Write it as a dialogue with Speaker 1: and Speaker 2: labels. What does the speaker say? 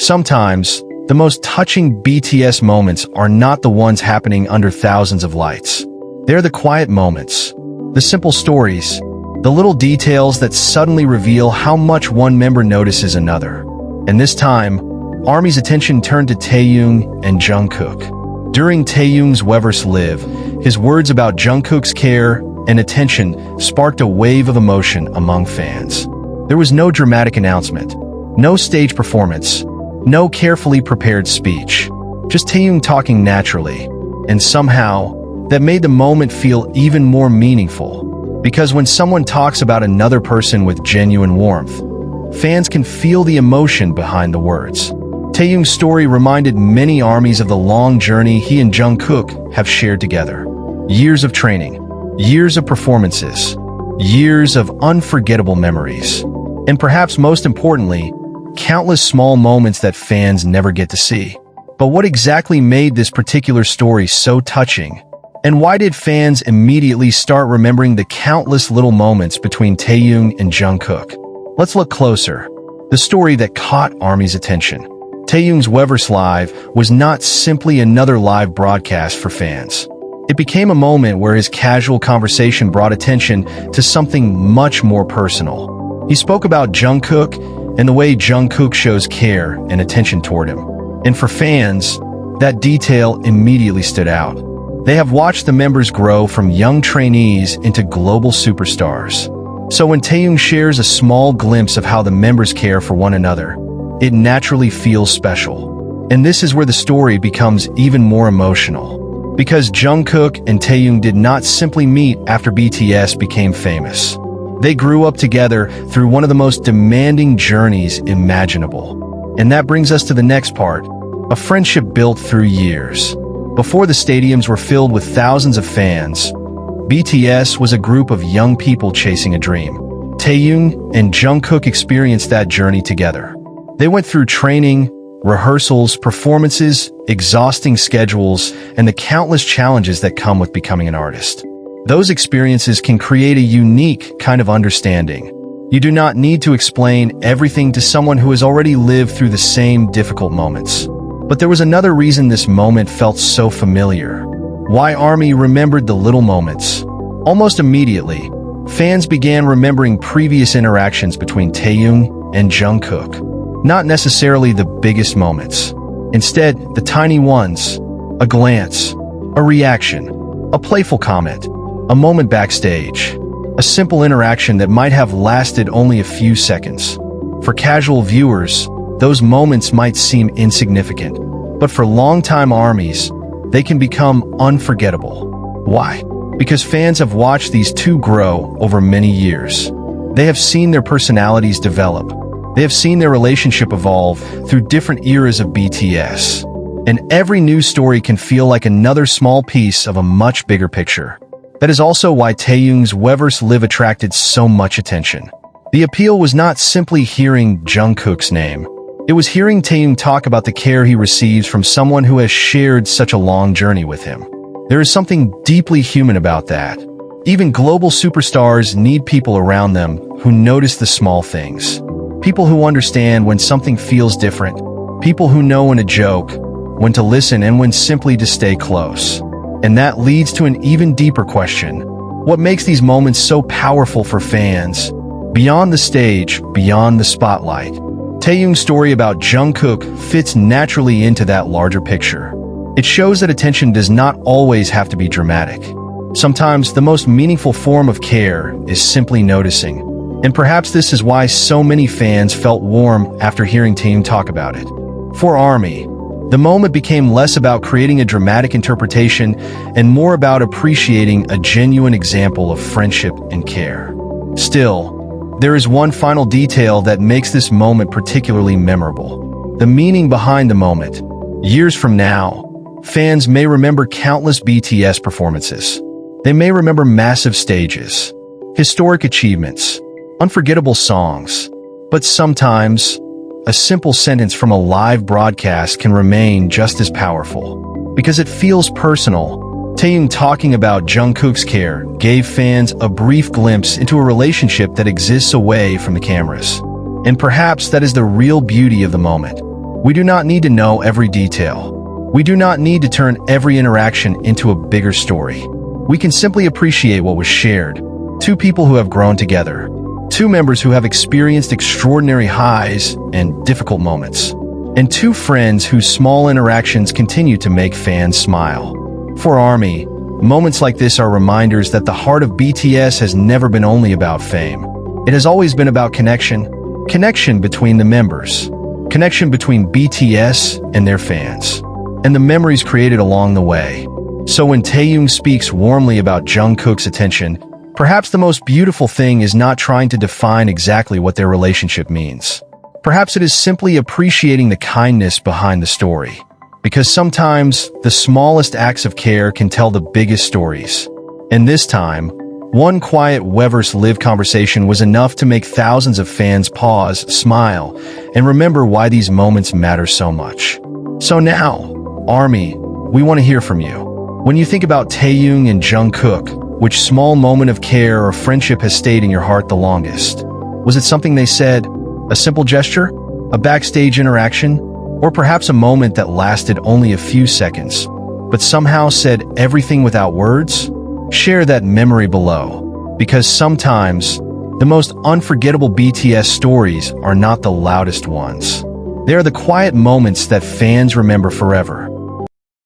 Speaker 1: Sometimes, the most touching BTS moments are not the ones happening under thousands of lights. They're the quiet moments, the simple stories, the little details that suddenly reveal how much one member notices another. And this time, ARMY's attention turned to Taehyung and Jungkook. During Taehyung's Weverse Live, his words about Jungkook's care and attention sparked a wave of emotion among fans. There was no dramatic announcement, no stage performance, no carefully prepared speech, just Taehyung talking naturally, and somehow, that made the moment feel even more meaningful. Because when someone talks about another person with genuine warmth, fans can feel the emotion behind the words. Taehyung's story reminded many ARMYs of the long journey he and Jungkook have shared together. Years of training, years of performances, years of unforgettable memories, and perhaps most importantly, countless small moments that fans never get to see. But what exactly made this particular story so touching? And why did fans immediately start remembering the countless little moments between Taehyung and Jungkook? Let's look closer. The story that caught ARMY's attention. Taehyung's Weverse Live was not simply another live broadcast for fans. It became a moment where his casual conversation brought attention to something much more personal. He spoke about Jungkook and the way Jungkook shows care and attention toward him. And for fans, that detail immediately stood out. They have watched the members grow from young trainees into global superstars. So when Taehyung shares a small glimpse of how the members care for one another, it naturally feels special. And this is where the story becomes even more emotional. Because Jungkook and Taehyung did not simply meet after BTS became famous. They grew up together through one of the most demanding journeys imaginable. And that brings us to the next part, a friendship built through years. Before the stadiums were filled with thousands of fans, BTS was a group of young people chasing a dream. Taehyung and Jungkook experienced that journey together. They went through training, rehearsals, performances, exhausting schedules, and the countless challenges that come with becoming an artist. Those experiences can create a unique kind of understanding. You do not need to explain everything to someone who has already lived through the same difficult moments. But there was another reason this moment felt so familiar. Why ARMY remembered the little moments. Almost immediately, fans began remembering previous interactions between Taehyung and Jungkook. Not necessarily the biggest moments. Instead, the tiny ones. A glance, a reaction, a playful comment, a moment backstage. A simple interaction that might have lasted only a few seconds. For casual viewers, those moments might seem insignificant, but for longtime ARMYs, they can become unforgettable. Why? Because fans have watched these two grow over many years. They have seen their personalities develop. They have seen their relationship evolve through different eras of BTS. And every new story can feel like another small piece of a much bigger picture. That is also why Taehyung's Weverse Live attracted so much attention. The appeal was not simply hearing Jungkook's name. It was hearing Taehyung talk about the care he receives from someone who has shared such a long journey with him. There is something deeply human about that. Even global superstars need people around them who notice the small things. People who understand when something feels different. People who know when to joke, when to listen, and when simply to stay close. And that leads to an even deeper question. What makes these moments so powerful for fans? Beyond the stage, beyond the spotlight. Taehyung's story about Jungkook fits naturally into that larger picture. It shows that attention does not always have to be dramatic. Sometimes the most meaningful form of care is simply noticing. And perhaps this is why so many fans felt warm after hearing Taehyung talk about it. For ARMY, the moment became less about creating a dramatic interpretation and more about appreciating a genuine example of friendship and care. Still, there is one final detail that makes this moment particularly memorable. The meaning behind the moment. Years from now, fans may remember countless BTS performances. They may remember massive stages, historic achievements, unforgettable songs. But sometimes, a simple sentence from a live broadcast can remain just as powerful. Because it feels personal. Taehyung talking about Jungkook's care gave fans a brief glimpse into a relationship that exists away from the cameras. And perhaps that is the real beauty of the moment. We do not need to know every detail. We do not need to turn every interaction into a bigger story. We can simply appreciate what was shared. Two people who have grown together. Two members who have experienced extraordinary highs and difficult moments. And two friends whose small interactions continue to make fans smile. For ARMY, moments like this are reminders that the heart of BTS has never been only about fame. It has always been about connection. Connection between the members. Connection between BTS and their fans. And the memories created along the way. So when Taehyung speaks warmly about Jungkook's attention, perhaps the most beautiful thing is not trying to define exactly what their relationship means. Perhaps it is simply appreciating the kindness behind the story. Because sometimes, the smallest acts of care can tell the biggest stories. And this time, one quiet Weverse live conversation was enough to make thousands of fans pause, smile, and remember why these moments matter so much. So now, ARMY, we want to hear from you. When you think about Taehyung and Jungkook, which small moment of care or friendship has stayed in your heart the longest? Was it something they said? A simple gesture? A backstage interaction? Or perhaps a moment that lasted only a few seconds, but somehow said everything without words? Share that memory below, because sometimes, the most unforgettable BTS stories are not the loudest ones. They are the quiet moments that fans remember forever.